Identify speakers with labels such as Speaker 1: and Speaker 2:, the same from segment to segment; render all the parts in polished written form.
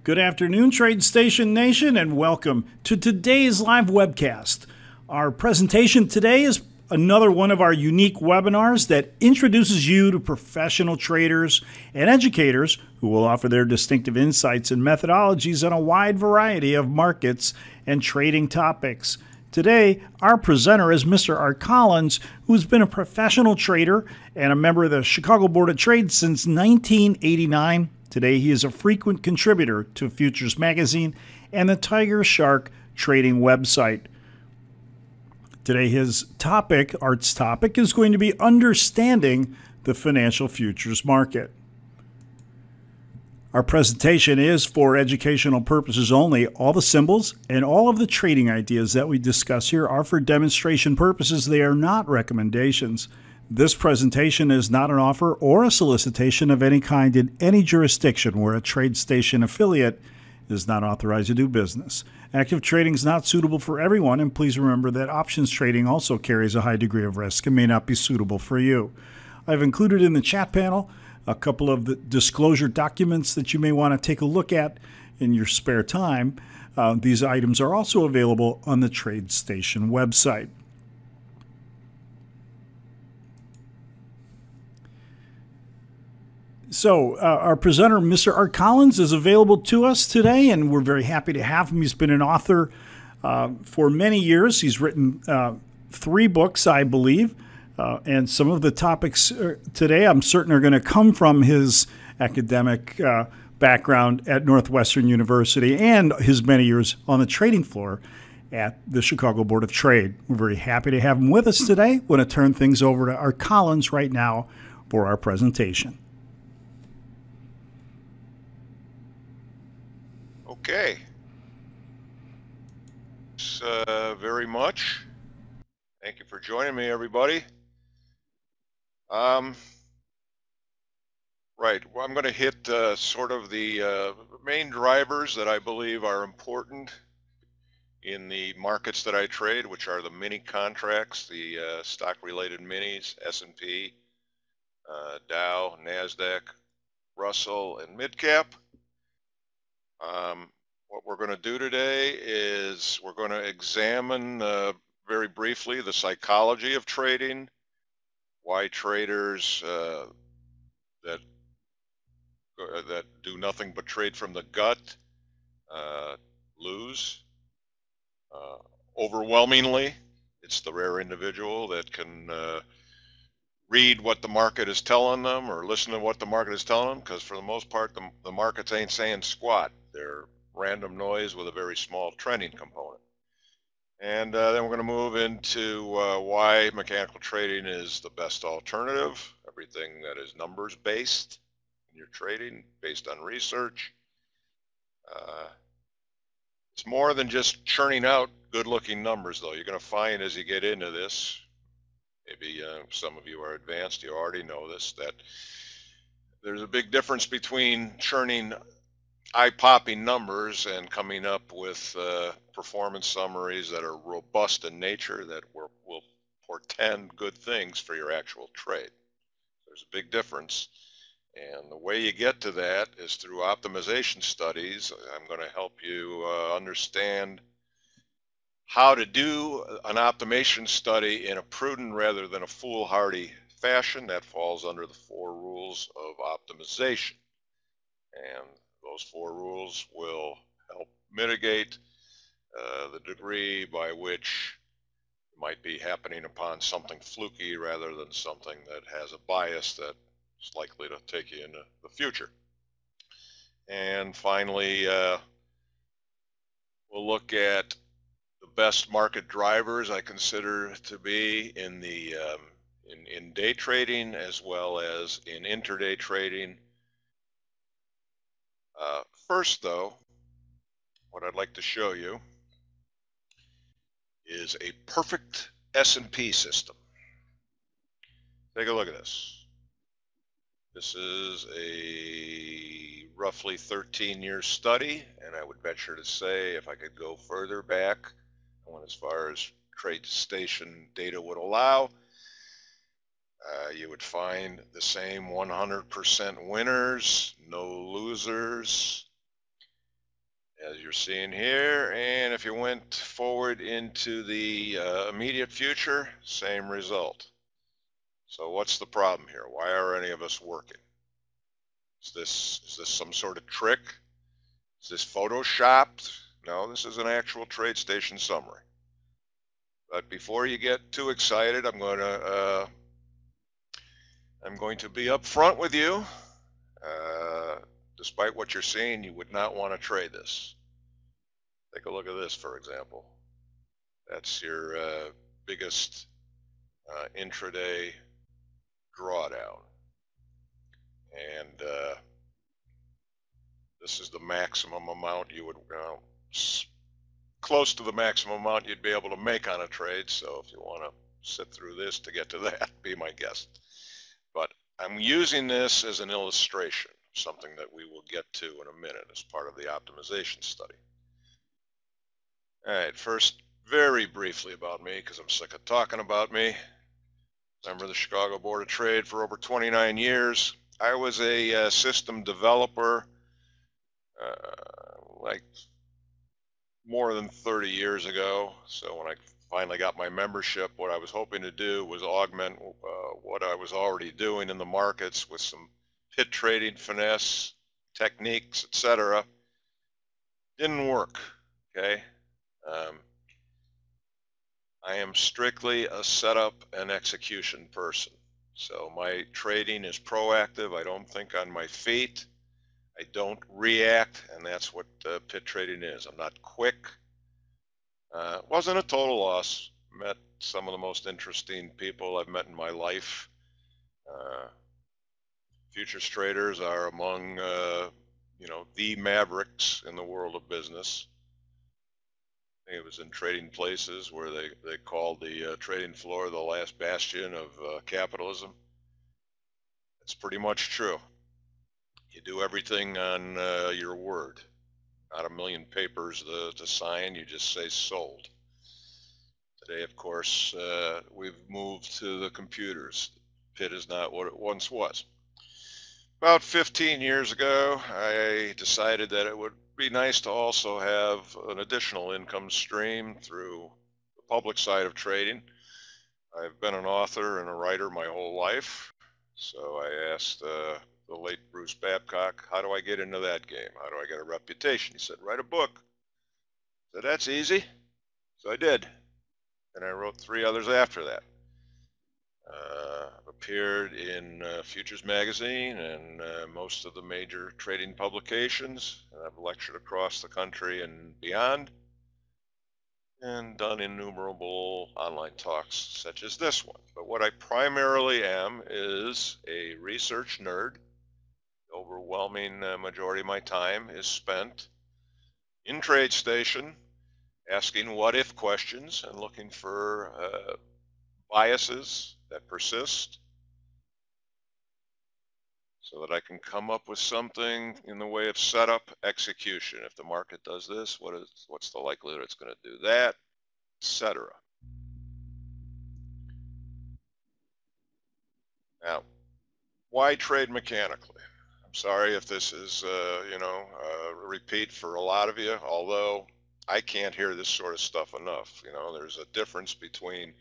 Speaker 1: Good afternoon, TradeStation Nation, and welcome to today's live webcast. Our presentation today is another one of our unique webinars that introduces you to professional traders and educators who will offer their distinctive insights and methodologies on a wide variety of markets and trading topics. Today, our presenter is Mr. Art Collins, who's been a professional trader and a member of the Chicago Board of Trade since 1989. Today, he is a frequent contributor to Futures Magazine and the Tiger Shark trading website. Today, Art's topic, is going to be understanding the financial futures market. Our presentation is for educational purposes only. All the symbols and all of the trading ideas that we discuss here are for demonstration purposes. They are not recommendations. This presentation is not an offer or a solicitation of any kind in any jurisdiction where a TradeStation affiliate is not authorized to do business. Active trading is not suitable for everyone, and please remember that options trading also carries a high degree of risk and may not be suitable for you. I've included in the chat panel a couple of the disclosure documents that you may want to take a look at in your spare time. These items are also available on the TradeStation website. So our presenter, Mr. Art Collins, is available to us today, and we're very happy to have him. He's been an author for many years. He's written 3 books, I believe, and some of the topics today I'm certain are going to come from his academic background at Northwestern University and his many years on the trading floor at the Chicago Board of Trade. We're very happy to have him with us today. I want to turn things over to Art Collins right now for our presentation.
Speaker 2: Okay. Thanks very much. Thank you for joining me, everybody. Right. Well, I'm going to hit sort of the main drivers that I believe are important in the markets that I trade, which are the mini contracts, the stock-related minis, S&P, Dow, NASDAQ, Russell, and midcap. What we're going to do today is we're going to examine very briefly the psychology of trading, why traders that do nothing but trade from the gut lose. Overwhelmingly, it's the rare individual that can read what the market is telling them or listen to what the market is telling them, because for the most part the markets ain't saying squat. They're random noise with a very small trending component. And then we're going to move into why mechanical trading is the best alternative, everything that is numbers based in your trading, based on research. It's more than just churning out good looking numbers, though. You're going to find as you get into this, maybe some of you are advanced, you already know this, that there's a big difference between churning eye-popping numbers and coming up with performance summaries that are robust in nature, that will portend good things for your actual trade. There's a big difference, and the way you get to that is through optimization studies. I'm going to help you understand how to do an optimization study in a prudent rather than a foolhardy fashion. That falls under the 4 rules of optimization, and those 4 rules will help mitigate the degree by which it might be happening upon something fluky rather than something that has a bias that is likely to take you into the future. And finally, we'll look at the best market drivers I consider to be in the in day trading as well as in intraday trading. First, though, what I'd like to show you is a perfect S&P system. Take a look at this. This is a roughly 13-year study, and I would venture to say, if I could go further back, I went as far as TradeStation data would allow, you would find the same 100% winners, no losers, as you're seeing here. And if you went forward into the immediate future, same result. So what's the problem here? Why are any of us working? Is this some sort of trick? Is this photoshopped? No, this is an actual TradeStation summary. But before you get too excited, I'm going to be upfront with you. Despite what you're seeing, you would not want to trade this. Take a look at this, for example. That's your biggest intraday drawdown. And this is the maximum amount you would, close to the maximum amount you'd be able to make on a trade. So if you want to sit through this to get to that, be my guest. But I'm using this as an illustration, something that we will get to in a minute as part of the optimization study. All right, first, very briefly about me, because I'm sick of talking about me. Member of the Chicago Board of Trade for over 29 years. I was a system developer like more than 30 years ago. So when I finally got my membership, what I was hoping to do was augment what I was already doing in the markets with some pit trading finesse techniques, etc. Didn't work. Okay. I am strictly a setup and execution person. So my trading is proactive. I don't think on my feet. I don't react, and that's what pit trading is. I'm not quick. Wasn't a total loss. Met some of the most interesting people I've met in my life. Futures traders are among, the mavericks in the world of business. It was in trading places where they called the trading floor the last bastion of capitalism. It's pretty much true. You do everything on your word. Not a million papers to sign. You just say sold. Today, of course, we've moved to the computers. Pit is not what it once was. About 15 years ago, I decided that it would be nice to also have an additional income stream through the public side of trading. I've been an author and a writer my whole life, so I asked the late Bruce Babcock, how do I get into that game? How do I get a reputation? He said, write a book. I said, that's easy. So I did, and I wrote 3 others after that. Appeared in Futures Magazine and most of the major trading publications. And I've lectured across the country and beyond, and done innumerable online talks such as this one. But what I primarily am is a research nerd. The overwhelming majority of my time is spent in TradeStation asking what-if questions and looking for biases that persist, so that I can come up with something in the way of setup execution. If the market does this, what's the likelihood it's going to do that, etc. Now, why trade mechanically? I'm sorry if this is, a repeat for a lot of you, although I can't hear this sort of stuff enough. There's a difference between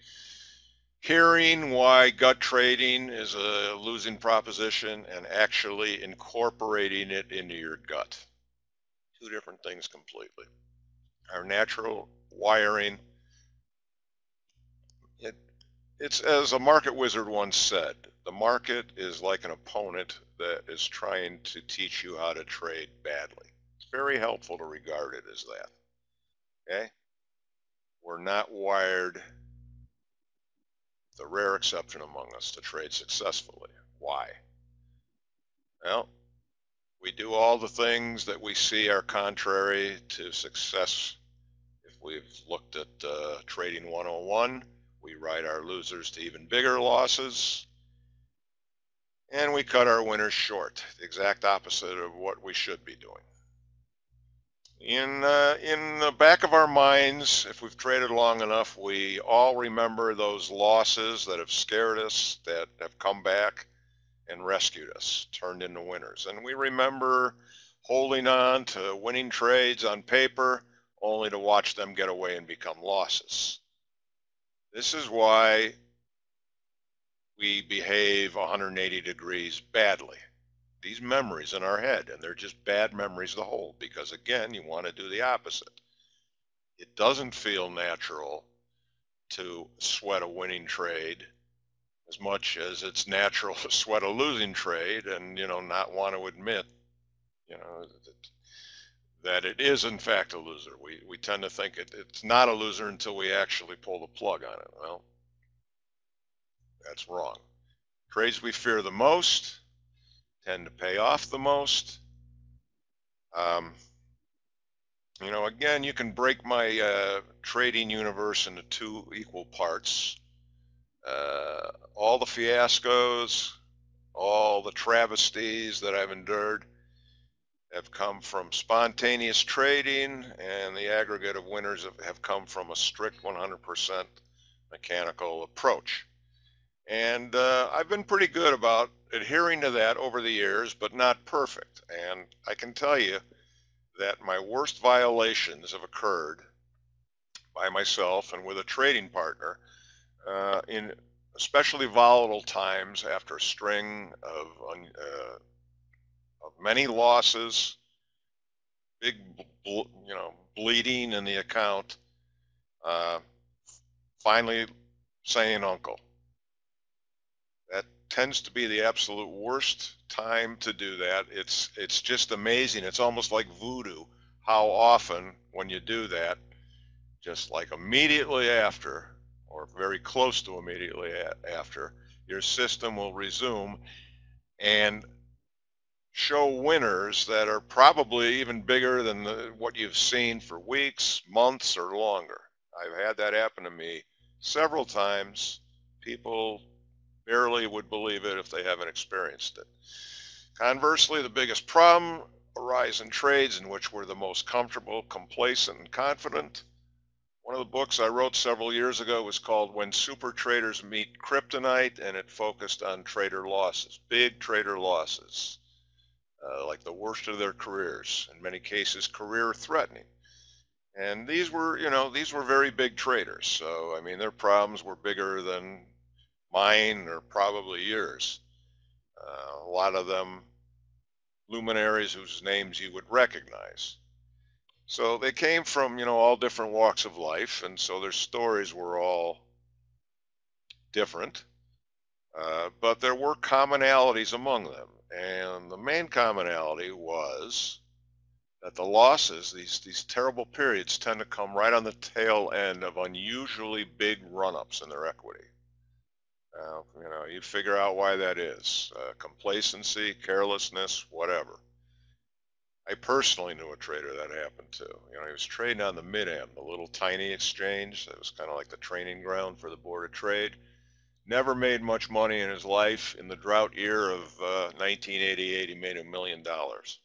Speaker 2: hearing why gut trading is a losing proposition and actually incorporating it into your gut. 2 different things completely. Our natural wiring, it's as a market wizard once said, the market is like an opponent that is trying to teach you how to trade badly. It's very helpful to regard it as that. Okay? We're not wired, the rare exception among us, to trade successfully. Why? Well, we do all the things that we see are contrary to success. If we've looked at Trading 101, we ride our losers to even bigger losses, and we cut our winners short, the exact opposite of what we should be doing. In the back of our minds, if we've traded long enough, we all remember those losses that have scared us, that have come back and rescued us, turned into winners. And we remember holding on to winning trades on paper only to watch them get away and become losses. This is why we behave 180 degrees badly. These memories in our head, and they're just bad memories to hold, because again, you want to do the opposite. It doesn't feel natural to sweat a winning trade as much as it's natural to sweat a losing trade and, not want to admit, that it is in fact a loser. We tend to think it's not a loser until we actually pull the plug on it. Well, that's wrong. Trades we fear the most tend to pay off the most. Again, you can break my trading universe into two equal parts. All the fiascos, all the travesties that I've endured have come from spontaneous trading, and the aggregate of winners have come from a strict 100% mechanical approach. And I've been pretty good about adhering to that over the years, but not perfect. And I can tell you that my worst violations have occurred by myself and with a trading partner in especially volatile times after a string of many losses, big, bleeding in the account, finally saying uncle. That tends to be the absolute worst time to do that. It's just amazing. It's almost like voodoo how often when you do that, just like immediately after, or very close to immediately after, your system will resume and show winners that are probably even bigger than what you've seen for weeks, months, or longer. I've had that happen to me several times. People barely would believe it if they haven't experienced it. Conversely, the biggest problem arises in trades in which we're the most comfortable, complacent, and confident. One of the books I wrote several years ago was called When Super Traders Meet Kryptonite, and it focused on trader losses, big trader losses, like the worst of their careers, in many cases career threatening. And these were very big traders. So, I mean, their problems were bigger than mine or probably yours. A lot of them luminaries whose names you would recognize. So they came from, all different walks of life, and so their stories were all different. But there were commonalities among them. And the main commonality was that the losses, these terrible periods, tend to come right on the tail end of unusually big run-ups in their equity. Now, you figure out why that is. Complacency, carelessness, whatever. I personally knew a trader that happened to. He was trading on the Mid-Am, the little tiny exchange that was kind of like the training ground for the Board of Trade. Never made much money in his life. In the drought year of 1988, he made $1 million. It was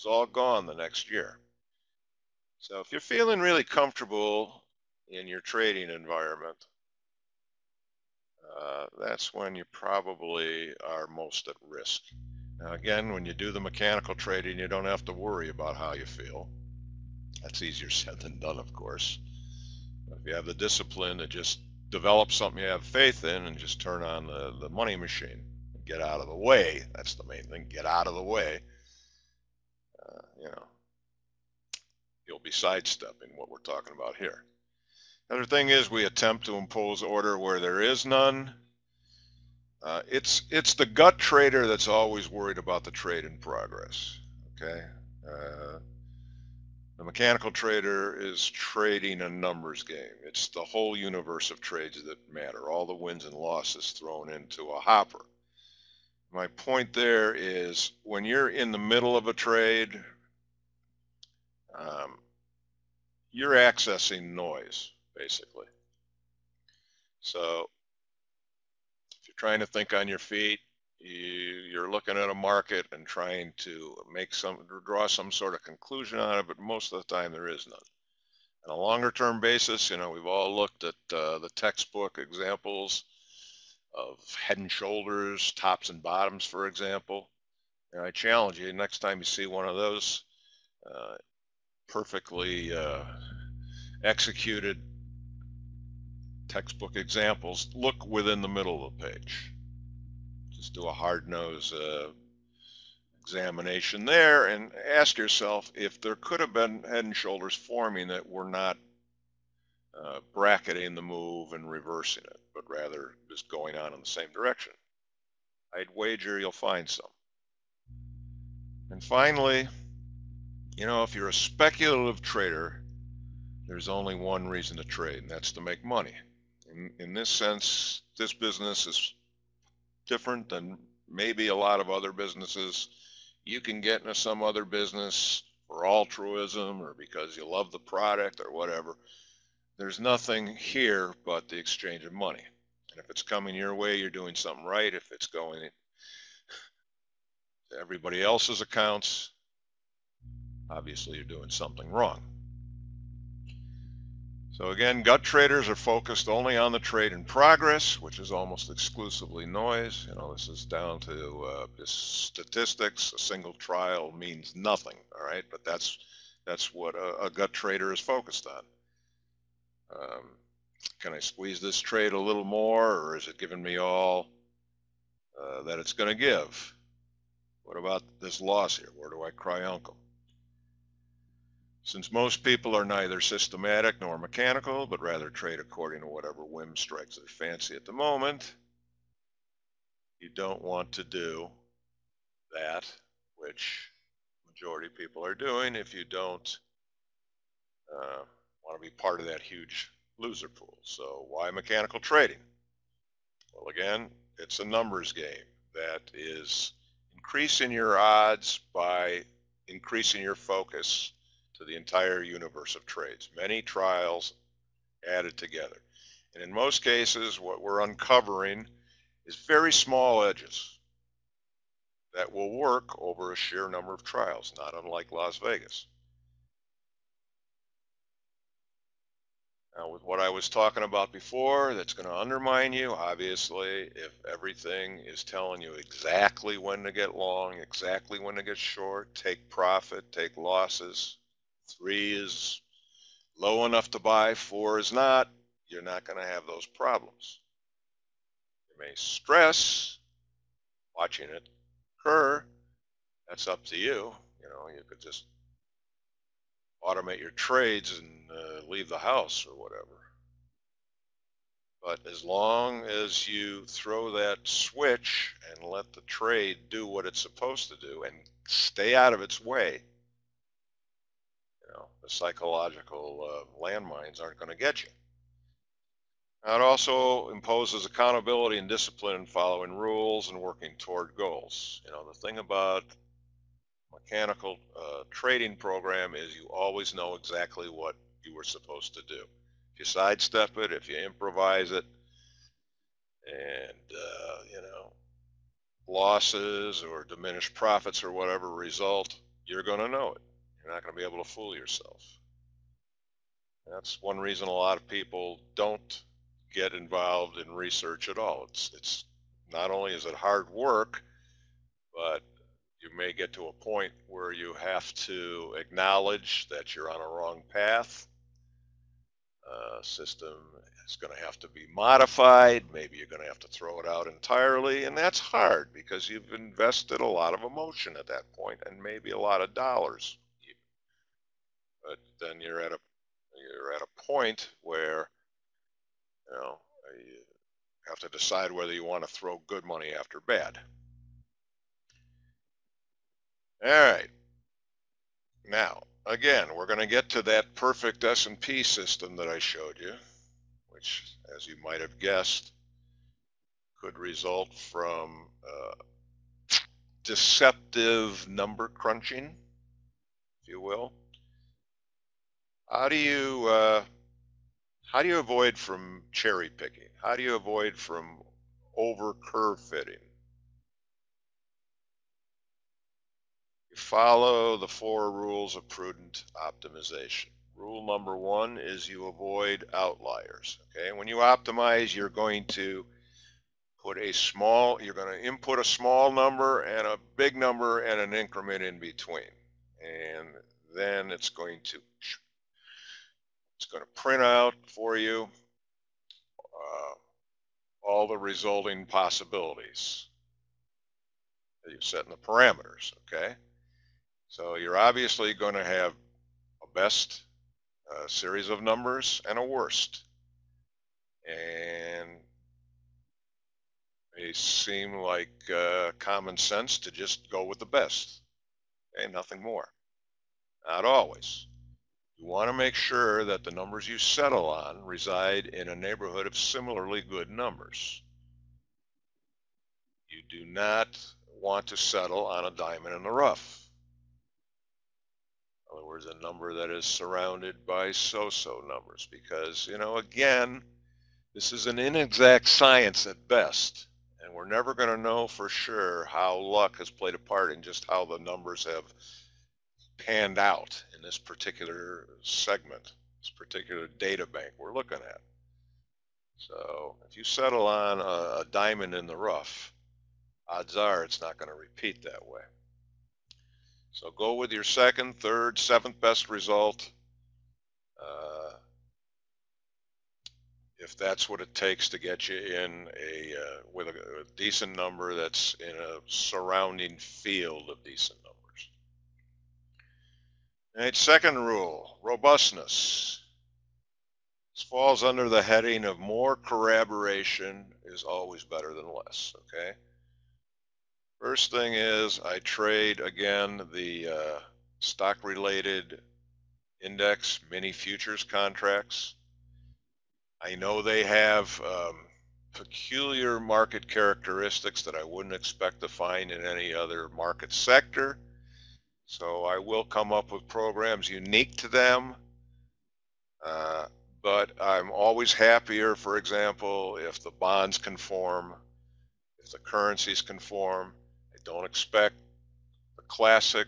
Speaker 2: all gone the next year. So if you're feeling really comfortable in your trading environment, that's when you probably are most at risk. Now again, when you do the mechanical trading, you don't have to worry about how you feel. That's easier said than done, of course. If you have the discipline to just develop something you have faith in and just turn on the money machine, get out of the way. That's the main thing. Get out of the way. You'll be sidestepping what we're talking about here. Another thing is we attempt to impose order where there is none. It's the gut trader that's always worried about the trade in progress. Okay. The mechanical trader is trading a numbers game. It's the whole universe of trades that matter, all the wins and losses thrown into a hopper. My point there is when you're in the middle of a trade, you're accessing noise, basically. So if you're trying to think on your feet, you're looking at a market and trying to draw some sort of conclusion on it, but most of the time there is none. On a longer term basis, we've all looked at the textbook examples of head and shoulders, tops and bottoms, for example. And I challenge you, next time you see one of those perfectly executed textbook examples, look within the middle of the page. Just do a hard nose examination there and ask yourself if there could have been head and shoulders forming that were not bracketing the move and reversing it, but rather just going on in the same direction. I'd wager you'll find some. And finally, if you're a speculative trader, there's only one reason to trade, and that's to make money. In this sense, this business is different than maybe a lot of other businesses. You can get into some other business for altruism or because you love the product or whatever. There's nothing here but the exchange of money. And if it's coming your way, you're doing something right. If it's going to everybody else's accounts, obviously you're doing something wrong. So again, gut traders are focused only on the trade in progress, which is almost exclusively noise. This is down to just statistics. A single trial means nothing, all right? But that's what a gut trader is focused on. Can I squeeze this trade a little more, or is it giving me all that it's going to give? What about this loss here? Where do I cry uncle? Since most people are neither systematic nor mechanical, but rather trade according to whatever whim strikes their fancy at the moment, you don't want to do that, which majority of people are doing, if you don't want to be part of that huge loser pool. So why mechanical trading? Well, again, it's a numbers game that is increasing your odds by increasing your focus to the entire universe of trades. Many trials added together. And in most cases, what we're uncovering is very small edges that will work over a sheer number of trials, not unlike Las Vegas. Now, with what I was talking about before, that's going to undermine you. Obviously, if everything is telling you exactly when to get long, exactly when to get short, take profit, take losses, 3 is low enough to buy, 4 is not, you're not going to have those problems. You may stress watching it occur. That's up to you. You could just automate your trades and leave the house or whatever. But as long as you throw that switch and let the trade do what it's supposed to do and stay out of its way, the psychological landmines aren't going to get you. Now, it also imposes accountability and discipline in following rules and working toward goals. The thing about mechanical trading program is you always know exactly what you were supposed to do. If you sidestep it, if you improvise it, and losses or diminished profits or whatever result, you're going to know it. You're not going to be able to fool yourself. That's one reason a lot of people don't get involved in research at all. It's not only is it hard work, but you may get to a point where you have to acknowledge that you're on a wrong path. System is going to have to be modified. Maybe you're going to have to throw it out entirely, and that's hard because you've invested a lot of emotion at that point and maybe a lot of dollars. But then you're at a point where you have to decide whether you want to throw good money after bad. All right. Now, again, we're going to get to that perfect S&P system that I showed you, which, as you might have guessed, could result from deceptive number crunching, if you will. How do you avoid from cherry picking? How do you avoid from over curve fitting? You follow the 4 rules of prudent optimization. Rule number 1 is you avoid outliers. Okay, when you optimize, you're going to you're going to input a small number and a big number and an increment in between. And then it's going to print out for you all the resulting possibilities that you've set in the parameters, okay? So you're obviously going to have a best series of numbers and a worst. And they seem like common sense to just go with the best. Okay, nothing more. Not always. You want to make sure that the numbers you settle on reside in a neighborhood of similarly good numbers. You do not want to settle on a diamond in the rough. In other words, a number that is surrounded by so-so numbers, because, you know, again, this is an inexact science at best, and we're never going to know for sure how luck has played a part in just how the numbers have panned out in this particular segment, this particular data bank we're looking at. So if you settle on a diamond in the rough, odds are it's not going to repeat that way. So go with your second, third, seventh best result. If that's what it takes to get you in with a decent number that's in a surrounding field of decent numbers. All right, second rule, robustness. This falls under the heading of more corroboration is always better than less, okay? First thing is I trade, again, the stock-related index mini futures contracts. I know they have peculiar market characteristics that I wouldn't expect to find in any other market sector. So I will come up with programs unique to them. But I'm always happier, for example, if the bonds conform, if the currencies conform. I don't expect the classic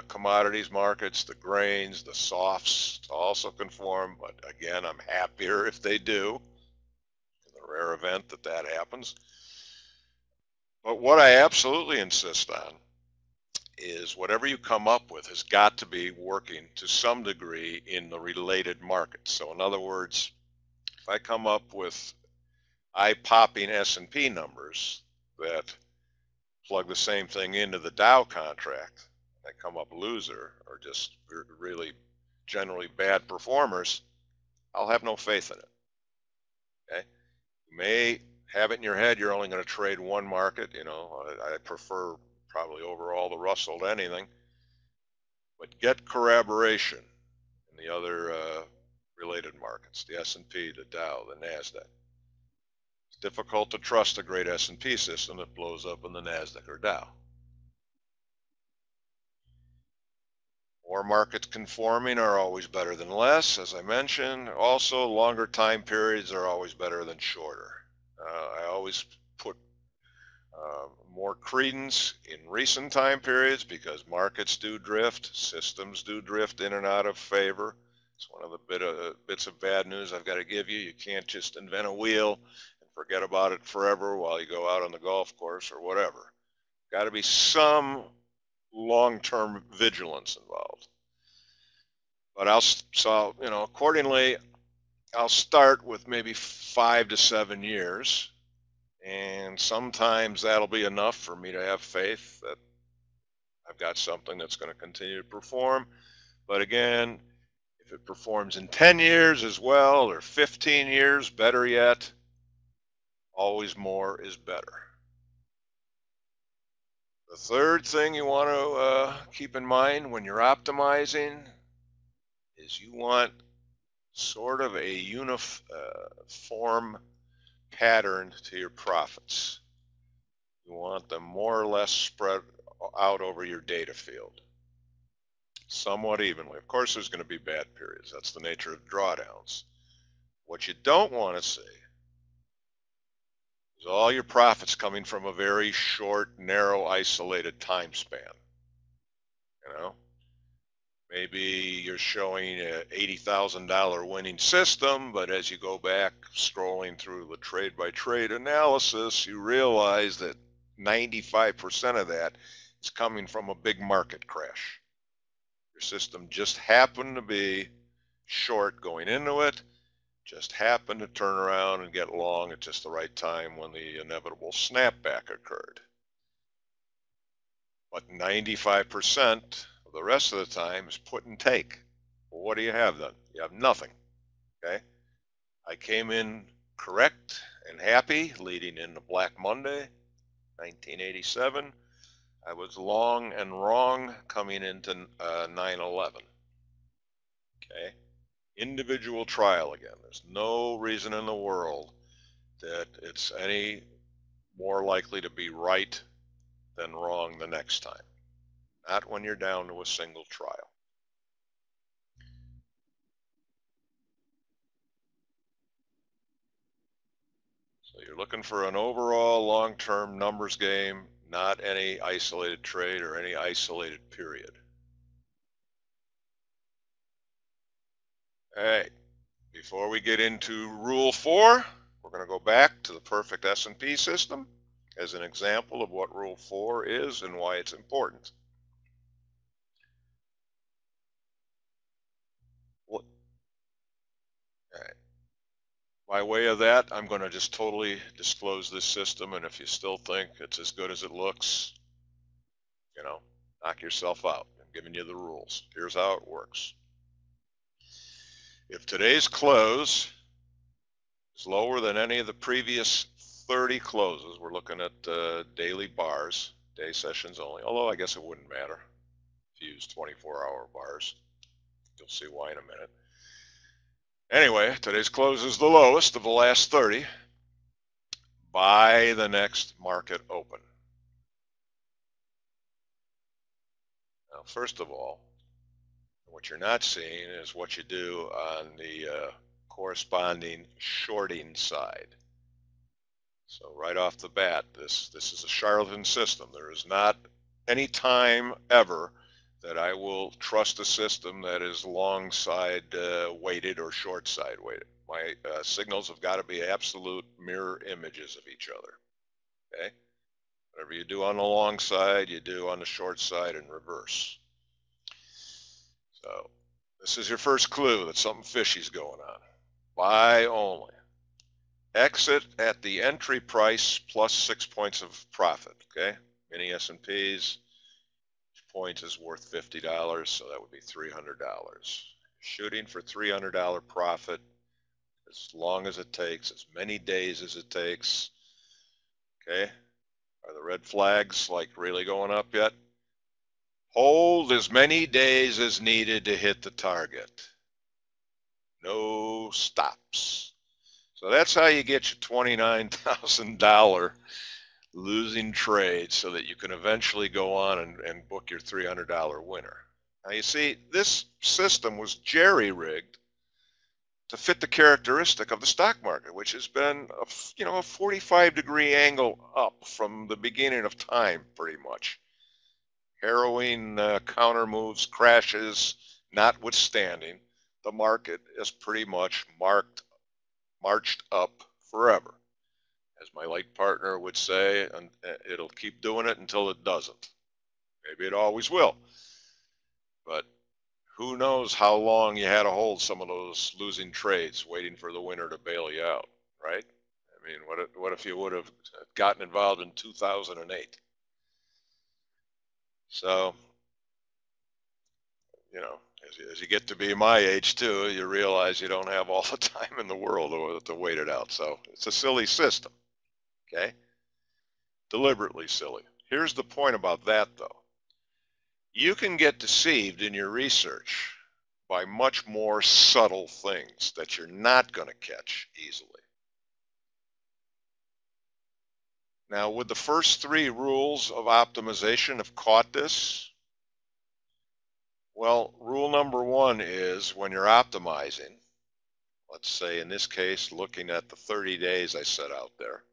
Speaker 2: commodities markets, the grains, the softs to also conform. But again, I'm happier if they do. Rare event that that happens. But what I absolutely insist on is whatever you come up with has got to be working to some degree in the related markets. So in other words, if I come up with eye-popping S&P numbers that plug the same thing into the Dow contract, I come up loser or just really generally bad performers, I'll have no faith in it. Okay? You may have it in your head you're only going to trade one market. You know, I prefer probably overall the Russell to anything. But get corroboration in the other related markets, the S&P, the Dow, the NASDAQ. It's difficult to trust a great S&P system that blows up in the NASDAQ or Dow. More markets conforming are always better than less, as I mentioned. Also, longer time periods are always better than shorter. I always put more credence in recent time periods because markets do drift, systems do drift in and out of favor. It's one of the bits of bad news I've got to give you. You can't just invent a wheel and forget about it forever while you go out on the golf course or whatever. Got to be some long-term vigilance involved. But accordingly, I'll start with maybe 5 to 7 years, and sometimes that'll be enough for me to have faith that I've got something that's going to continue to perform. But again, if it performs in 10 years as well, or 15 years, better yet, always more is better. The third thing you want to keep in mind when you're optimizing is you want sort of a uniform pattern to your profits. You want them more or less spread out over your data field, somewhat evenly. Of course, there's going to be bad periods. That's the nature of drawdowns. What you don't want to see is all your profits coming from a very short, narrow, isolated time span. You know, Maybe you're showing a $80,000 winning system, but as you go back scrolling through the trade by trade analysis, you realize that 95% of that is coming from a big market crash. Your system just happened to be short going into it, just happened to turn around and get long at just the right time when the inevitable snapback occurred. But 95% of the rest of the time is put and take. Well, what do you have then? You have nothing. Okay. I came in correct and happy leading into Black Monday, 1987. I was long and wrong coming into 9/11. Okay. Individual trial again. There's no reason in the world that it's any more likely to be right than wrong the next time. Not when you're down to a single trial. So you're looking for an overall long-term numbers game, not any isolated trade or any isolated period. All right, before we get into Rule 4, we're going to go back to the perfect S&P system as an example of what Rule 4 is and why it's important. All right. By way of that, I'm going to just totally disclose this system, and if you still think it's as good as it looks, knock yourself out. I'm giving you the rules. Here's how it works. If today's close is lower than any of the previous 30 closes, we're looking at daily bars, day sessions only, although I guess it wouldn't matter if you use 24-hour bars. You'll see why in a minute. Anyway, today's close is the lowest of the last 30. Buy the next market open. Now, first of all, what you're not seeing is what you do on the corresponding shorting side. So right off the bat, this is a charlatan system. There is not any time ever that I will trust a system that is long side weighted or short side weighted. My signals have got to be absolute mirror images of each other. Okay, whatever you do on the long side, you do on the short side in reverse. So this is your first clue that something fishy's going on. Buy only. Exit at the entry price plus 6 points of profit. Okay, mini S&Ps. Point is worth $50, so that would be $300. Shooting for $300 profit as long as it takes, as many days as it takes. Okay, are the red flags like really going up yet? Hold as many days as needed to hit the target. No stops. So that's how you get your $29,000 losing trade so that you can eventually go on and book your $300 winner. Now you see, this system was jerry-rigged to fit the characteristic of the stock market, which has been a 45-degree angle up from the beginning of time, pretty much. Harrowing counter moves, crashes notwithstanding, the market has pretty much marched up forever. As my late partner would say, and it'll keep doing it until it doesn't. Maybe it always will. But who knows how long you had to hold some of those losing trades waiting for the winner to bail you out, right? I mean, what if you would have gotten involved in 2008? So, as you get to be my age too, you realize you don't have all the time in the world to wait it out. So it's a silly system, okay? Deliberately silly. Here's the point about that, though. You can get deceived in your research by much more subtle things that you're not going to catch easily. Now, would the first 3 rules of optimization have caught this? Well, rule number 1 is when you're optimizing, let's say in this case, looking at the 30 days I set out there,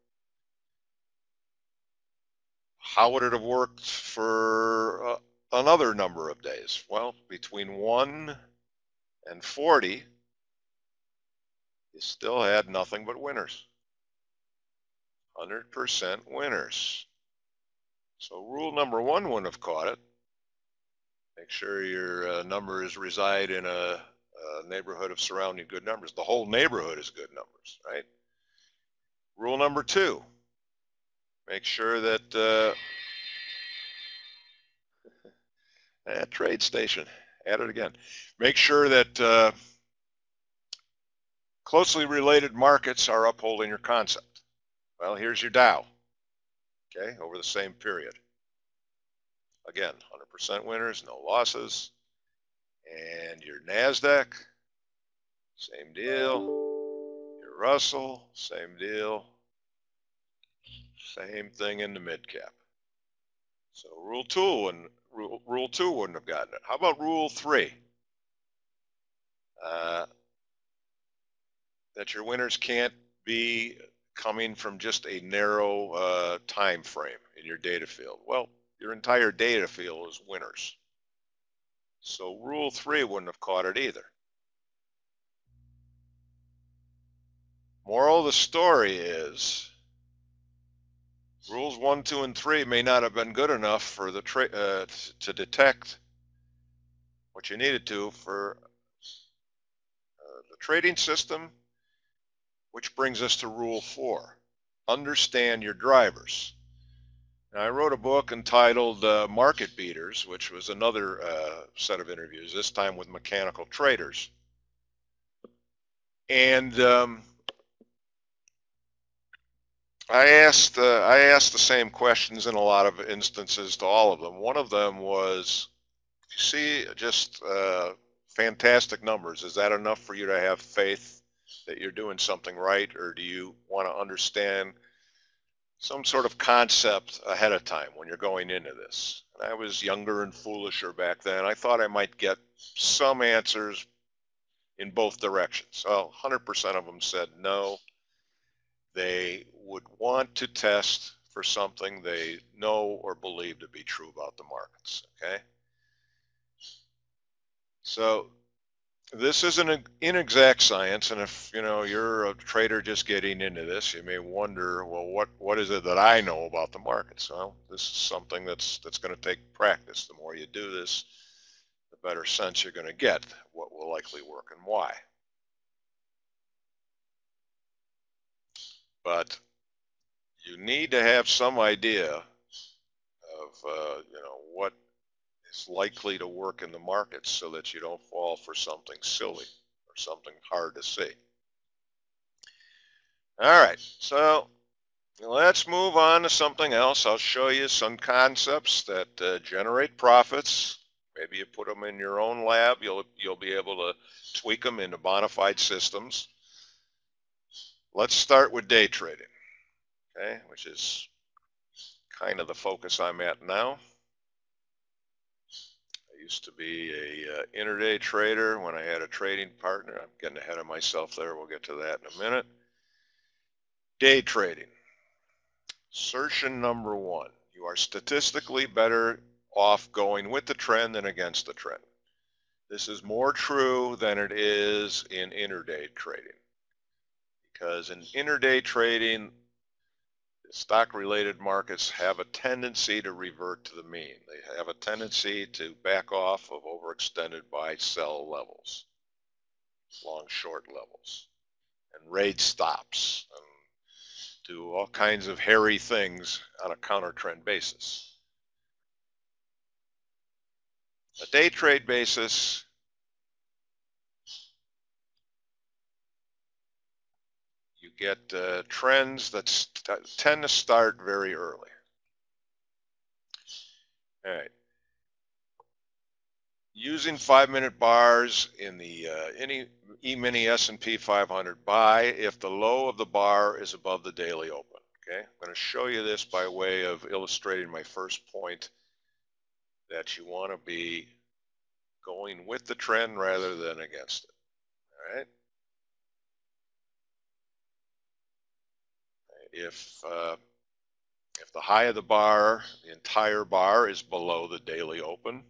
Speaker 2: how would it have worked for another number of days? Well, between 1 and 40, you still had nothing but winners. 100% winners. So rule number 1 wouldn't have caught it. Make sure your numbers reside in a neighborhood of surrounding good numbers. The whole neighborhood is good numbers, right? Rule number 2, make sure that TradeStation, add it again. Make sure that closely related markets are upholding your concept. Well, here's your Dow, okay, over the same period. Again, 100% winners, no losses. And your NASDAQ, same deal. Your Russell, same deal. Same thing in the mid cap. So rule 2 wouldn't have gotten it. How about rule 3? That your winners can't be coming from just a narrow time frame in your data field. Well, your entire data field is winners. So rule 3 wouldn't have caught it either. Moral of the story is rules 1, 2, and 3 may not have been good enough for the to detect what you needed to for the trading system, which brings us to rule 4. Understand your drivers. Now, I wrote a book entitled Market Beaters, which was another set of interviews, this time with mechanical traders. And I asked the same questions in a lot of instances to all of them. One of them was, if you see just fantastic numbers, is that enough for you to have faith that you're doing something right, or do you want to understand some sort of concept ahead of time when you're going into this? And I was younger and foolisher back then. I thought I might get some answers in both directions. Well, 100% of them said no. They would want to test for something they know or believe to be true about the markets, okay? So this is an inexact science, and if you're a trader just getting into this, you may wonder, well, what is it that I know about the markets? Well, this is something that's going to take practice. The more you do this, the better sense you're going to get what will likely work and why. But you need to have some idea of what is likely to work in the markets so that you don't fall for something silly or something hard to see. All right, so let's move on to something else. I'll show you some concepts that generate profits. Maybe you put them in your own lab. You'll be able to tweak them into bona fide systems. Let's start with day trading, okay, which is kind of the focus I'm at now. I used to be a intraday trader when I had a trading partner. I'm getting ahead of myself there. We'll get to that in a minute. Day trading. Assertion number 1. You are statistically better off going with the trend than against the trend. This is more true than it is in intraday trading. Because in intraday trading, stock-related markets have a tendency to revert to the mean. They have a tendency to back off of overextended buy-sell levels, long-short levels, and raid stops, and do all kinds of hairy things on a counter-trend basis. A day trade basis, you get trends that tend to start very early. All right. Using 5-minute bars in the E-mini S&P 500, buy if the low of the bar is above the daily open. Okay, I'm going to show you this by way of illustrating my first point, that you want to be going with the trend rather than against it. All right. If If the high of the bar, the entire bar, is below the daily open,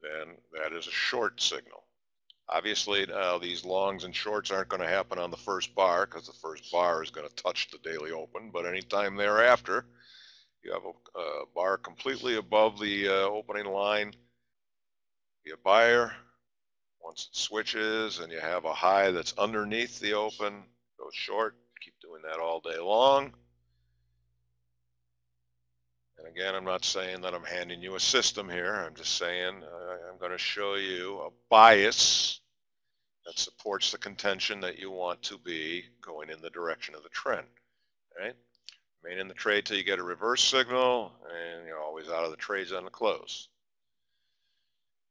Speaker 2: then that is a short signal. Obviously, these longs and shorts aren't going to happen on the first bar because the first bar is going to touch the daily open, but anytime thereafter, you have a bar completely above the opening line, be a buyer. Once it switches and you have a high that's underneath the open, go short, keep doing that all day long. And again, I'm not saying that I'm handing you a system here. I'm just saying I'm going to show you a bias that supports the contention that you want to be going in the direction of the trend. Right? Remain in the trade till you get a reverse signal, and you're always out of the trades on the close.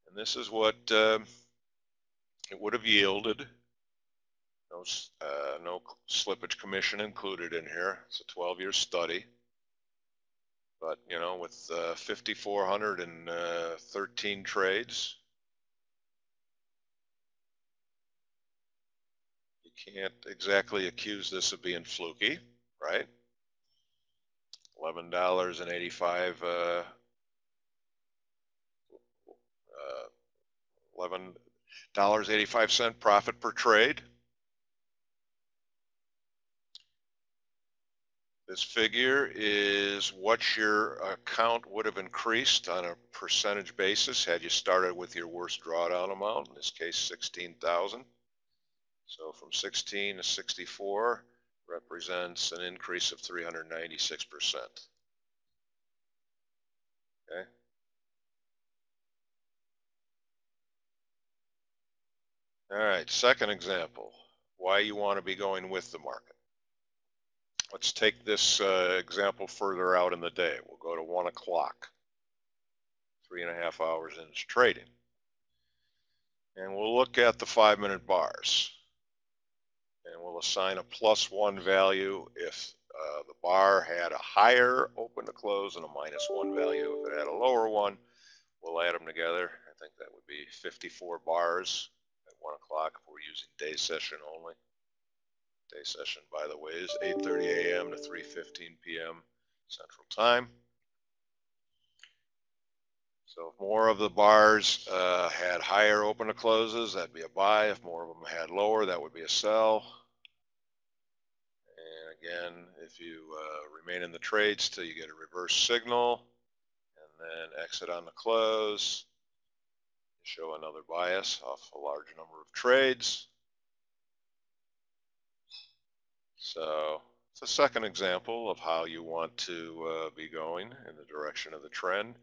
Speaker 2: And this is what it would have yielded. No slippage commission included in here. It's a 12-year study. But, you know, with 5,413 trades, you can't exactly accuse this of being fluky, right? $11.85 $11.85 profit per trade. This figure is what your account would have increased on a percentage basis had you started with your worst drawdown amount, in this case 16,000. So from 16 to 64 represents an increase of 396%. Okay. All right, second example, why you want to be going with the market. Let's take this example further out in the day. We'll go to 1 o'clock, 3.5 hours into trading. And we'll look at the 5-minute bars. And we'll assign a +1 value if the bar had a higher open to close and a -1 value. If it had a lower one, we'll add them together. I think that would be 54 bars at 1 o'clock if we're using day session only. Day session, by the way, is 8:30 a.m. to 3:15 p.m. Central Time. So if more of the bars had higher open to closes, that'd be a buy. If more of them had lower, that would be a sell. And again, if you remain in the trades till you get a reverse signal and then exit on the close, you show another bias off a large number of trades. So it's a second example of how you want to be going in the direction of the trend.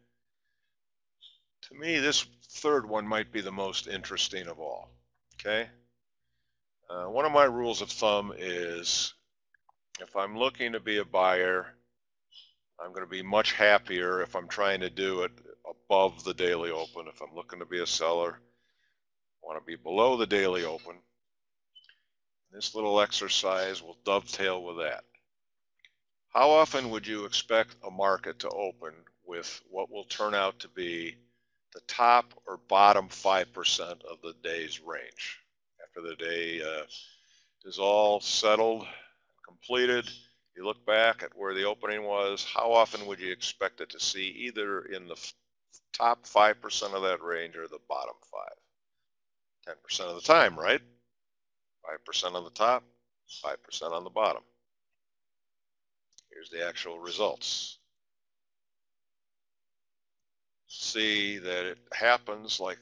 Speaker 2: To me, this third one might be the most interesting of all. Okay. One of my rules of thumb is if I'm looking to be a buyer, I'm going to be much happier if I'm trying to do it above the daily open. If I'm looking to be a seller, I want to be below the daily open. This little exercise will dovetail with that. How often would you expect a market to open with what will turn out to be the top or bottom 5% of the day's range? After the day is all settled, completed, you look back at where the opening was, how often would you expect it to see either in the top 5% of that range or the bottom 5? 10% of the time, right? 5% on the top, 5% on the bottom. Here's the actual results. See that it happens like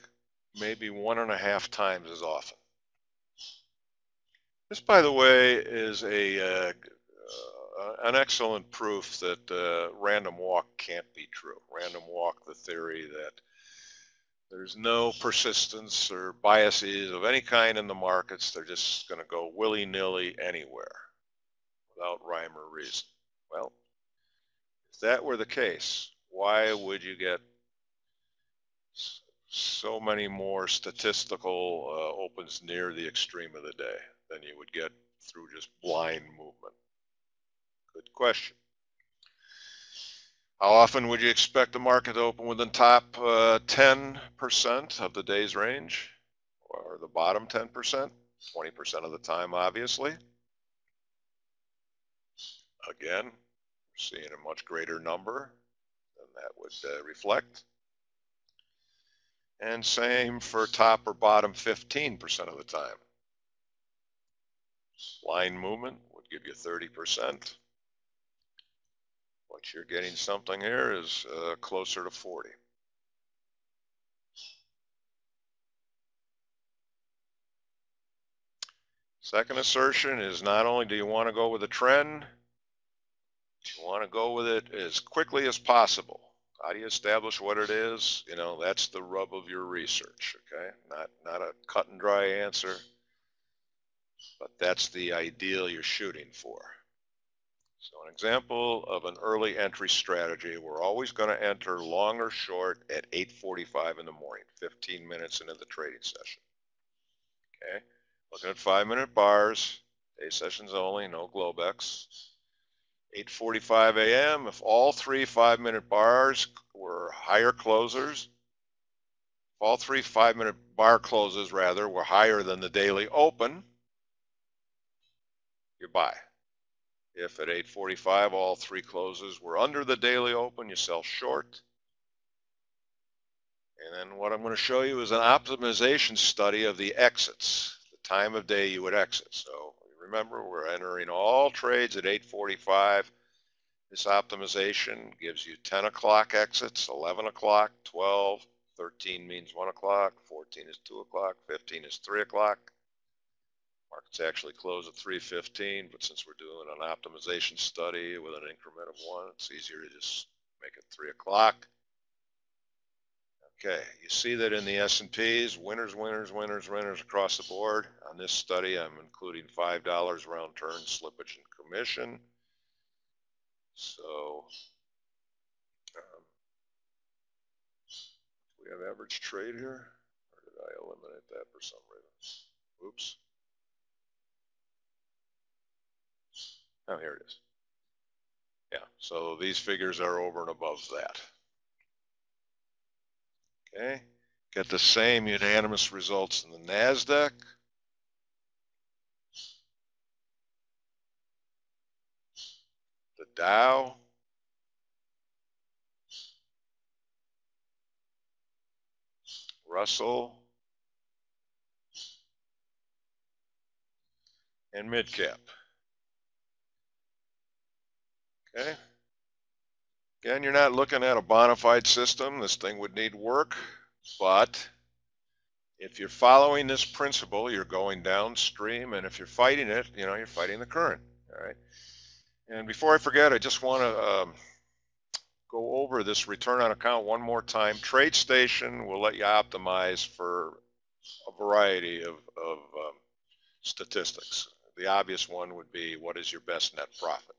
Speaker 2: maybe 1.5 times as often. This, by the way, is an excellent proof that random walk can't be true. Random walk, the theory that there's no persistence or biases of any kind in the markets. They're just going to go willy-nilly anywhere without rhyme or reason. Well, if that were the case, why would you get so many more statistical opens near the extreme of the day than you would get through just blind movement? Good question. How often would you expect the market to open within top 10% of the day's range, or the bottom 10%? 20% of the time, obviously. Again, seeing a much greater number than that would reflect. And same for top or bottom 15% of the time. Line movement would give you 30%. What you're getting something here is closer to 40. Second assertion is not only do you want to go with a trend, you want to go with it as quickly as possible. How do you establish what it is? You know, that's the rub of your research, okay? Not a cut and dry answer, but that's the ideal you're shooting for. So an example of an early entry strategy, we're always going to enter long or short at 8:45 in the morning, 15 minutes into the trading session. Okay, looking at 5-minute bars, day sessions only, no Globex. 8:45 a.m. If all three 5-minute bars were higher closers, if all three 5-minute bar closes rather were higher than the daily open, you buy. If at 8:45 all three closes were under the daily open, you sell short. And then what I'm going to show you is an optimization study of the exits, the time of day you would exit. So remember, we're entering all trades at 8:45. This optimization gives you 10 o'clock exits, 11 o'clock, 12, 13 means 1 o'clock, 14 is 2 o'clock, 15 is 3 o'clock. Markets actually close at 3:15, but since we're doing an optimization study with an increment of 1, it's easier to just make it 3 o'clock. Okay, you see that in the S&Ps, winners, winners, winners, winners across the board. On this study, I'm including $5 round turn, slippage, and commission. So, we have average trade here, or did I eliminate that for some reason? Oops. Oh, here it is. Yeah, so these figures are over and above that. Okay, get the same unanimous results in the NASDAQ. The Dow. Russell. And mid-cap. Okay. Again, you're not looking at a bona fide system. This thing would need work, but if you're following this principle, you're going downstream, and if you're fighting it, you know, you're fighting the current. All right. And before I forget, I just want to go over this return on account one more time. TradeStation will let you optimize for a variety of statistics. The obvious one would be what is your best net profit.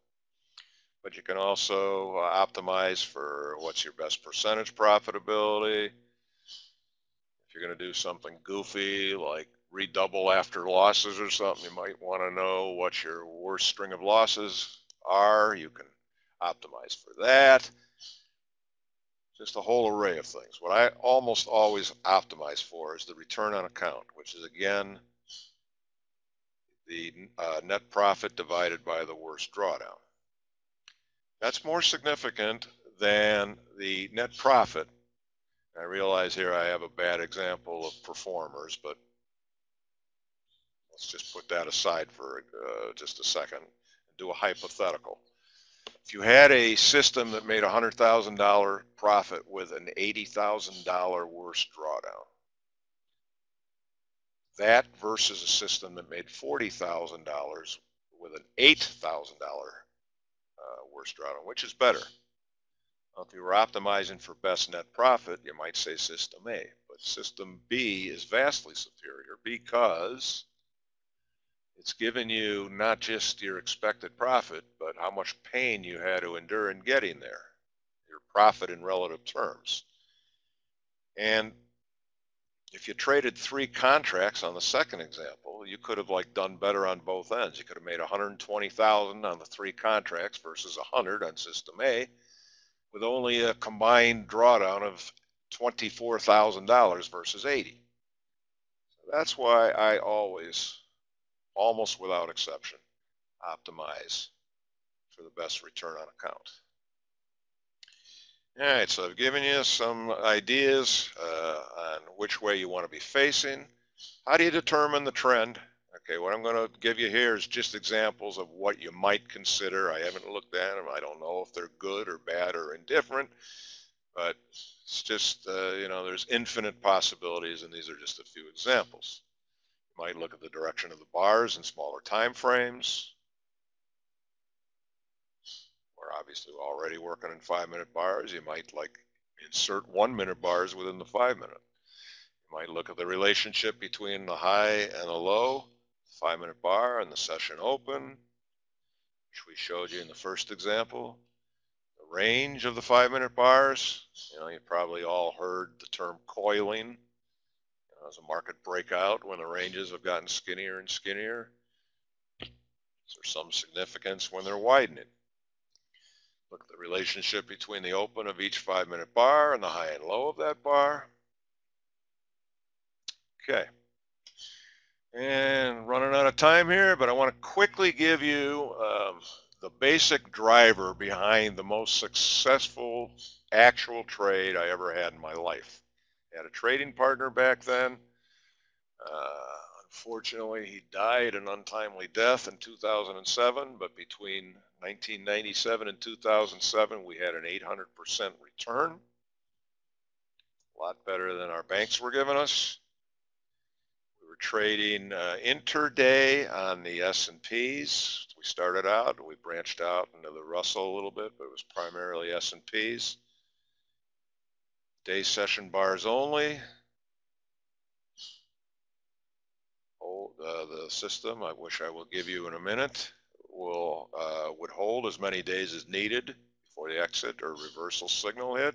Speaker 2: But you can also optimize for what's your best percentage profitability. If you're going to do something goofy like redouble after losses or something, you might want to know what your worst string of losses are. You can optimize for that. Just a whole array of things. What I almost always optimize for is the return on account, which is again the net profit divided by the worst drawdown. That's more significant than the net profit. I realize here I have a bad example of performers, but let's just put that aside for just a second and do a hypothetical. If you had a system that made $100,000 profit with an $80,000 worst drawdown, that versus a system that made $40,000 with an $8,000 worst drawdown, which is better? Well, if you were optimizing for best net profit, you might say system A, but system B is vastly superior because it's given you not just your expected profit, but how much pain you had to endure in getting there, your profit in relative terms. And if you traded 3 contracts on the second example, you could have done better on both ends. You could have made 120,000 on the 3 contracts versus 100 on system A, with only a combined drawdown of $24,000 versus 80. So that's why I always, almost without exception, optimize for the best return on account. All right, so I've given you some ideas on which way you want to be facing. How do you determine the trend? Okay, what I'm going to give you here is just examples of what you might consider. I haven't looked at them. I don't know if they're good or bad or indifferent, but it's just, you know, there's infinite possibilities, and these are just a few examples. You might look at the direction of the bars in smaller time frames. We're obviously already working in 5-minute bars. You might like insert 1-minute bars within the 5-minute. You might look at the relationship between the high and the low, 5-minute bar and the session open, which we showed you in the first example. The range of the 5-minute bars, you know, you probably all heard the term coiling. You know, as a market breakout when the ranges have gotten skinnier and skinnier. Is there some significance when they're widening? Look at the relationship between the open of each 5-minute bar and the high and low of that bar. Okay. And running out of time here, but I want to quickly give you the basic driver behind the most successful actual trade I ever had in my life. I had a trading partner back then. Unfortunately, he died an untimely death in 2007, but between 1997 and 2007, we had an 800% return. A lot better than our banks were giving us. We were trading intraday on the S&Ps. We started out, we branched out into the Russell a little bit, but it was primarily S&Ps. Day session bars only. The system, I wish I will give you in a minute, would hold as many days as needed before the exit or reversal signal hit.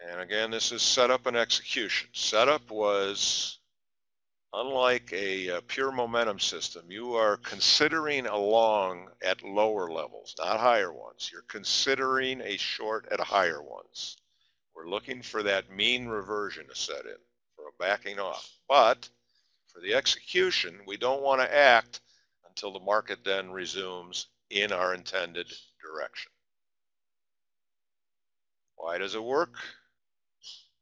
Speaker 2: And again, this is setup and execution. Setup was, unlike a pure momentum system, you are considering a long at lower levels, not higher ones. You're considering a short at higher ones. We're looking for that mean reversion to set in, for a backing off. But for the execution, we don't want to act until the market then resumes in our intended direction. Why does it work?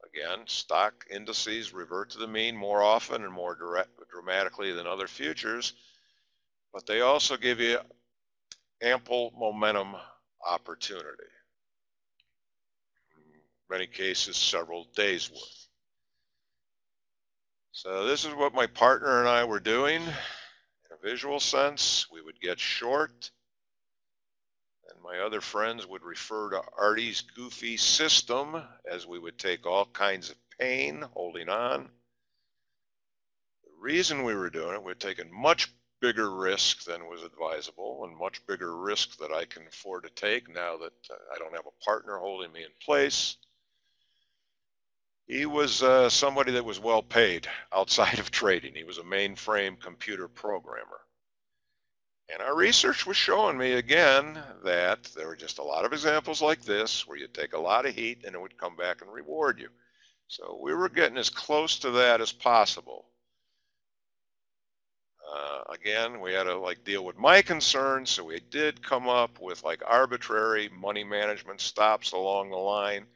Speaker 2: Again, stock indices revert to the mean more often and more dramatically than other futures, but they also give you ample momentum opportunity. In many cases, several days worth. So this is what my partner and I were doing. In a visual sense, we would get short, and my other friends would refer to Artie's goofy system as we would take all kinds of pain holding on. The reason we were doing it, we're taking much bigger risk than was advisable, and much bigger risk that I can afford to take now that I don't have a partner holding me in place. He was somebody that was well paid outside of trading. He was a mainframe computer programmer. And our research was showing me again that there were just a lot of examples like this where you take a lot of heat and it would come back and reward you. So we were getting as close to that as possible. Again, we had to like deal with my concerns, so we did come up with like arbitrary money management stops along the line.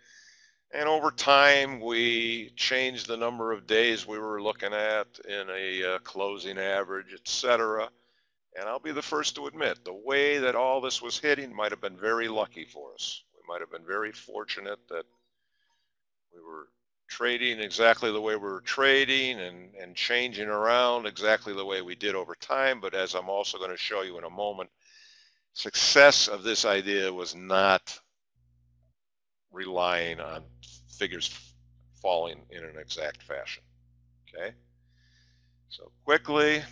Speaker 2: And over time, we changed the number of days we were looking at in a closing average, etc. And I'll be the first to admit, the way that all this was hitting might have been very lucky for us. We might have been very fortunate that we were trading exactly the way we were trading and changing around exactly the way we did over time. But as I'm also going to show you in a moment, success of this idea was not relying on figures falling in an exact fashion. Okay, so quickly,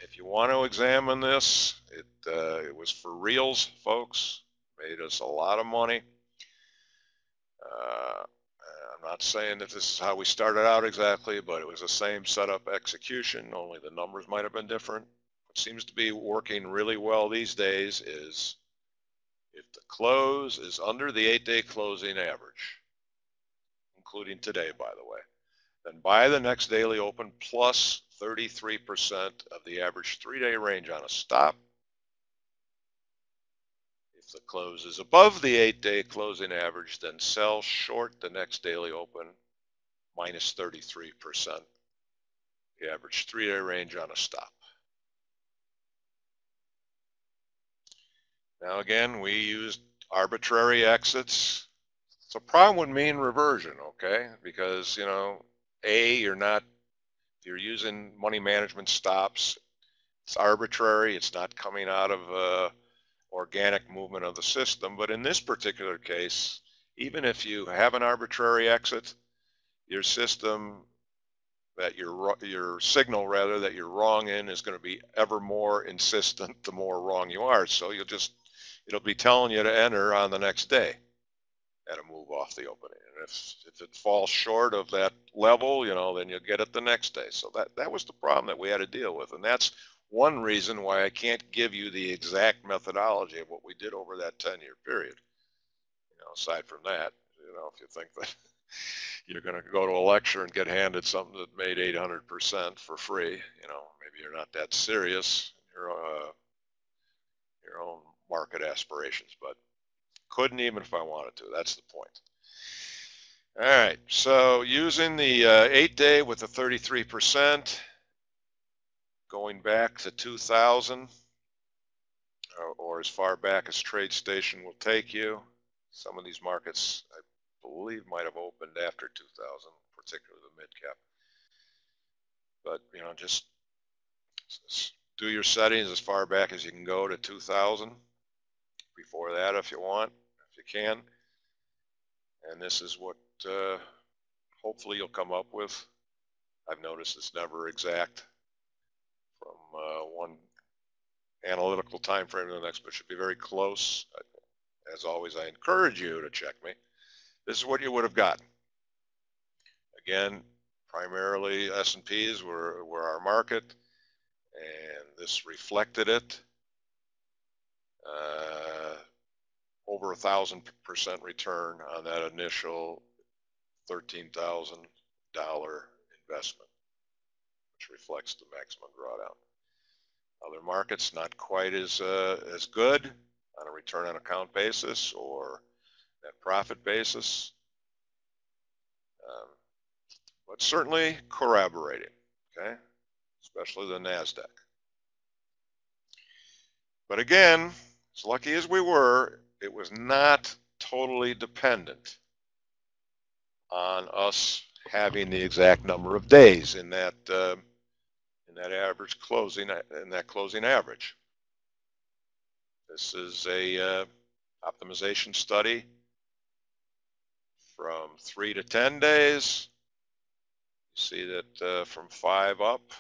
Speaker 2: if you want to examine this, it was for reals, folks. Made us a lot of money. I'm not saying that this is how we started out exactly, but it was the same setup execution, only the numbers might have been different. What seems to be working really well these days is if the close is under the 8-day closing average, including today, by the way, then buy the next daily open plus 33% of the average 3-day range on a stop. If the close is above the 8-day closing average, then sell short the next daily open minus 33%, the average 3-day range on a stop. Now again, we used arbitrary exits. So problem would mean reversion, okay? Because, you know, if you're using money management stops, it's arbitrary, it's not coming out of organic movement of the system. But in this particular case, even if you have an arbitrary exit, your system your signal rather that you're wrong in is going to be ever more insistent the more wrong you are. So it'll be telling you to enter on the next day at a move off the opening. And if it falls short of that level, you know, then you'll get it the next day. So that was the problem that we had to deal with. And that's one reason why I can't give you the exact methodology of what we did over that 10-year period. You know, aside from that, you know, if you think that you're going to go to a lecture and get handed something that made 800% for free, you know, maybe you're not that serious in your own market aspirations, but couldn't even if I wanted to. That's the point. All right, so using the 8-day with the 33%, going back to 2000, or as far back as TradeStation will take you. Some of these markets, I believe, might have opened after 2000, particularly the mid-cap. But, you know, just do your settings as far back as you can go to 2000. Before that, if you want, if you can. And this is what hopefully you'll come up with. I've noticed it's never exact from one analytical time frame to the next, but should be very close. As always, I encourage you to check me. This is what you would have gotten. Again, primarily S&Ps were our market, and this reflected it. Over 1,000% return on that initial $13,000 investment, which reflects the maximum drawdown. Other markets not quite as good on a return on account basis or net profit basis, but certainly corroborating, okay, especially the NASDAQ. But again, as lucky as we were, it was not totally dependent on us having the exact number of days in that average closing, in that closing average. This is a optimization study from 3 to 10 days. You see that from 5 up,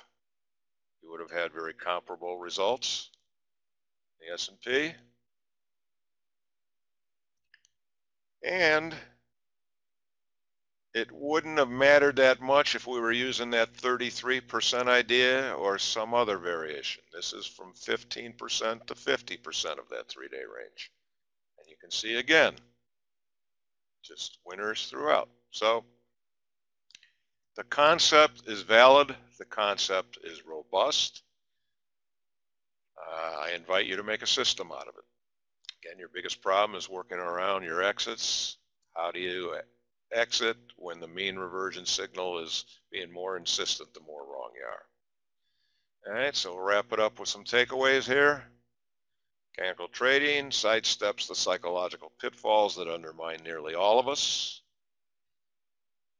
Speaker 2: you would have had very comparable results in the S&P. And it wouldn't have mattered that much if we were using that 33% idea or some other variation. This is from 15% to 50% of that 3-day range. And you can see again, just winners throughout. So the concept is valid. The concept is robust. I invite you to make a system out of it. Again, your biggest problem is working around your exits. How do you exit when the mean reversion signal is being more insistent the more wrong you are? All right, so we'll wrap it up with some takeaways here. Mechanical trading sidesteps the psychological pitfalls that undermine nearly all of us.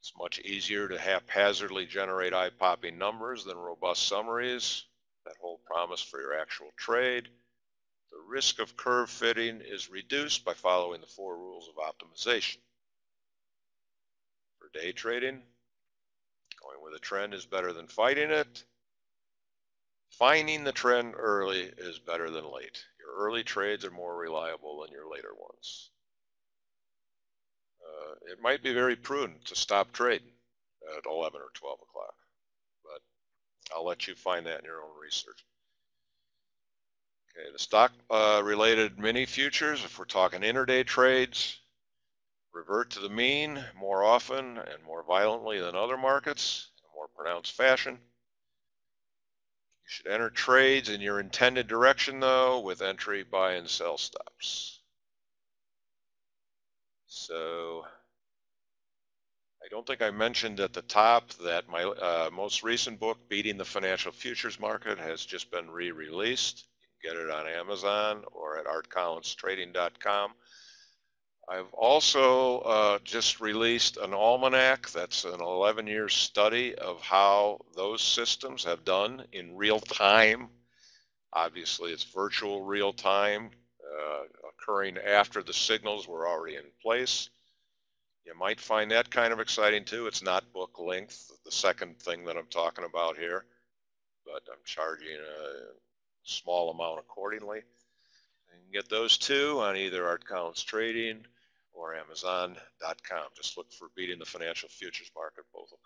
Speaker 2: It's much easier to haphazardly generate eye-popping numbers than robust summaries that hold promise for your actual trade. The risk of curve fitting is reduced by following the 4 rules of optimization. For day trading, going with a trend is better than fighting it. Finding the trend early is better than late. Your early trades are more reliable than your later ones. It might be very prudent to stop trading at 11 or 12 o'clock, but I'll let you find that in your own research. Okay, the stock-related mini futures, if we're talking intraday trades, revert to the mean more often and more violently than other markets in a more pronounced fashion. You should enter trades in your intended direction, though, with entry, buy, and sell stops. So I don't think I mentioned at the top that my most recent book, Beating the Financial Futures Market, has just been re-released. You can get it on Amazon or at artcollinstrading.com. I've also just released an almanac that's an 11-year study of how those systems have done in real time. Obviously, it's virtual real time, occurring after the signals were already in place. You might find that kind of exciting too. It's not book length, the second thing that I'm talking about here, but I'm charging a small amount accordingly. You can get those two on either Art Collins Trading or Amazon.com. Just look for Beating the Financial Futures Market. Both will